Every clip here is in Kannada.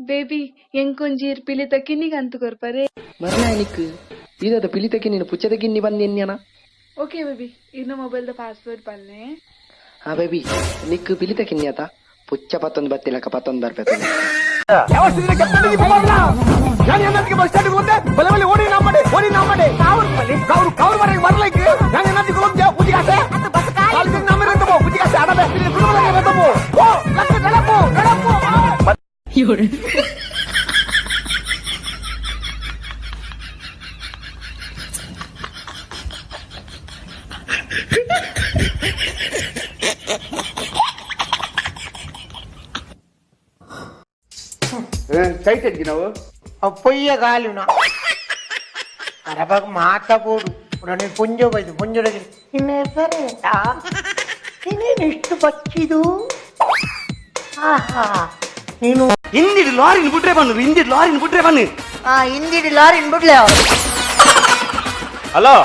ಬೇಬಿ ಎಂಕೊಂಜೀರ್ ಪಿಲಿತ ಕಿನ್ನಿಗೆ ಅಂತು ಕೊರ್ಪರೆ ಮರ್ನಾಯನಿಕ್ ಇದದ ಪಿಲಿತಕ್ಕೆ ನೀನು ಪುಚ್ಚದ ಕಿನ್ನಿ ಬಂದೆನ್ಯಾನ. ಓಕೆ ಬೇಬಿ ಇನ್ನು ಮೊಬೈಲ್ದ ಪಾಸ್ವರ್ಡ್ ಪಲ್ಲೆ. ಹಾ ಬೇಬಿ ನಿಕ್ ಪಿಲಿತ ಕಿನ್ನಿಯಾತ ಪುಚ್ಚ ಪತ್ತೊಂದು ಬತ್ತಿಲಕ ಪತ್ತೊಂದು ಬರ್ಬೇಕು. ಕೈತೆಡ್ಗಿ ನಾವು పొయ్య కాలున అరబకు మాట పోడు నేను పుంజ పోయి పుంజుడికి నిన్నేసరేటా నేను ఇష్టపచ్చిదు ఆహా నేను ఇందిడి లారీని బుట్రే పన్ను ఇందిడి లారీని బుట్రే పన్ను ఇందిడి లారీని బుట్లేవు. హలో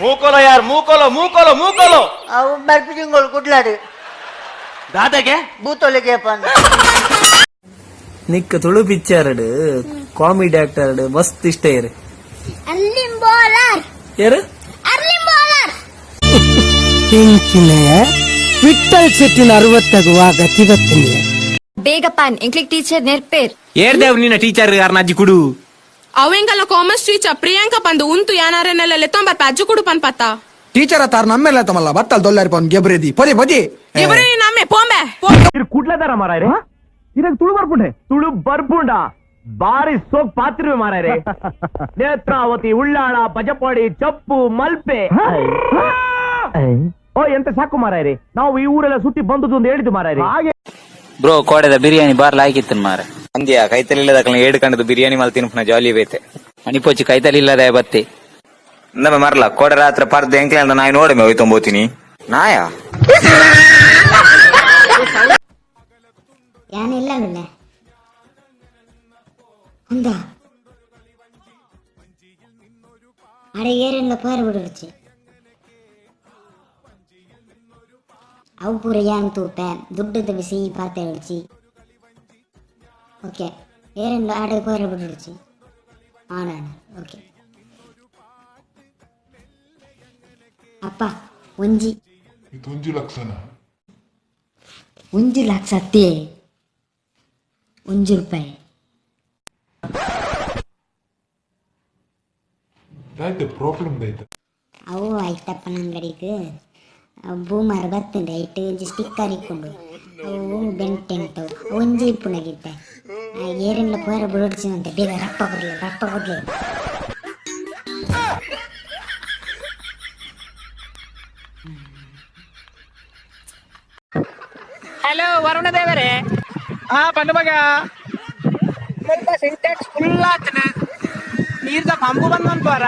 మూకోలో యార్ మూకోలో మూకోలో మూకోలో అవు బర్పిజింగోలు కుట్లాడు దాదాకే బూతోళ్ళకే పన్ను ನಿಕ್ಕ ತುಳು ಪಿಕ್ಚರ್ ಕಾಮಿಡಿ ಆಕ್ಟರ್ ಮಸ್ತ್ ಇಷ್ಟ ಇರು ಯಾರು ವಿಠಲ್ ಶೆಟ್ಟಿನ 60 ಗತಿ ಗೊತ್ತಿಲ್ಲ ಬೇಗ ಪಾನ್ ಎಂಕ್ಲಿಕ್ ಟೀಚರ್ ನೆರ್ಪೇರ್ ಏರ್ದೇವ್ ನಿನ್ನ ಟೀಚರ್ ಯಾರನ್ನಾಜಿ ಕುಡು ಅವೆಂಗಲ್ಲ ಕಾಮರ್ಸ್ ಟೀಚರ್ ಪ್ರಿಯಾಂಕಾ ಪಂದು ಉಂತು ಯಾನಾರೆನೆಲ್ಲ ಲೆತ್ತೊಂಬರ್ ಅಜ್ಜು ಕುಡು ಪನ್ ಪತ್ತ ಟೀಚರ್ ತಾರ ನಮ್ಮೆಲ್ಲ ತಮ್ಮಲ್ಲ ಬತ್ತಲ್ ದೊಲ್ಲಾರಿ ಪನ್ ಗೆಬ್ರೆದಿ ಪೊದಿ ಪೊದಿ ಇವರೇ ನಮ್ಮೆ ಪೋಂಬೆ ಕೂಡ್ಲದಾರ ಮಾರಾಯ್ರೆ ಇದಕ್ಕೆ ತುಳು ಬರ್ಪುಂಡೆ ತುಳು ಬರ್ಪುಂಡ ಬಾರಿ ಸೋಪ್ ಪಾತ್ರೆ ಮಾರಾಯ್ರೆ ನೇತ್ರಾವತಿ ಉಳ್ಳಾಳ ಬಜಪಾಡಿ ಚಪ್ಪು ಮಲ್ಪೆ ಓ ಎಂತ ಸಾಕು ಮಾರಾಯ್ರೆ ನಾವು ಈ ಊರೆಲ್ಲ ಸುತ್ತಿ ಬಂದದ್ದು ಅಂತ ಹೇಳಿದ್ದು ಮಾರಾಯ್ರೆ ಹಾಗೆ ಬ್ರೋ ಕೋಡೆದ ಬಿರಿಯಾನಿ ಬಾರ್ಲ ಹಾಕಿತ್ತು ಮಾರ ಅಂದ್ಯಾ ಕೈತಲಿಲ್ಲದ ಏಡು ಕಂಡದು ಬಿರಿಯಾನಿ ಮಲ್ ತಿನ್ಪುನ ಜಾಲಿ ಬೇತೆ ಅನಿಪೋಚಿ ಕೈತಲಿಲ್ಲದ ಬತ್ತಿ ನಮ್ಮ ಮರಲ ಕೋಡೆ ರಾತ್ರಿ ಪರ್ದ ಎಂಕ್ಲೆ ಅಂತ ನಾಯಿ ನೋಡಮೆ ಹೋಯ್ತಂಬೋತೀನಿ ನಾಯ ഞാനില്ല പിന്നെ എന്താ അവിടെ ഏരെല്ലാം പേര് പിടിച്ച് ಅವು ಪೂರ ಯಾನ್ ತೂಪೆ ದುಡ್ಡದ ಬಿಸಿ ಪಾತೆ ಹಿಡಿಸಿ ಓಕೆ ಏರೆಲ್ಲ ಆಡ ಪೇರು ಬಿಡಿಸಿ ಆಡಾಡ ಓಕೆ ಅಪ್ಪ ಒಂಜಿ 1 ಲಕ್ಷನ 1 ಲಕ್ಷ ಅತ್ತೇ 1 ರೂಪಾಯಿ ದಾಯ್ತು ಪ್ರಾಬ್ಲಮ್ ದಾಯ್ತು ಅವು ಆಯ್ತಪ್ಪನ ಅಂಗಡಿಗೆ ಬೂಮರ್ ಬರ್ತಂಡೆ ಇಟ್ಟು ಒಂಜಿ ಸ್ಟಿಕ್ಕರ್ ಇಕ್ಕೊಂಡು ಅವು ಬೆಂಟೆಂಟು ಒಂಜಿ ಪುಣಗಿದ್ದೆ ಏರೆಲ್ಲ ಪೇರ ಬಿಡಿಸಿದಂತೆ ಬೇಗ ರಪ್ಪ ಬರಲಿ ಹಲೋ ವರುಣ ದೇವರೇ ಪಂಡು ಮಗ ಸಿಂಟ್ಯಾಕ್ಸ್ ಫುಲ್ ಆತನ ನೀರ್ದ ಪಂಪು ಬಂದ್ ಬಂದ್ವಾರ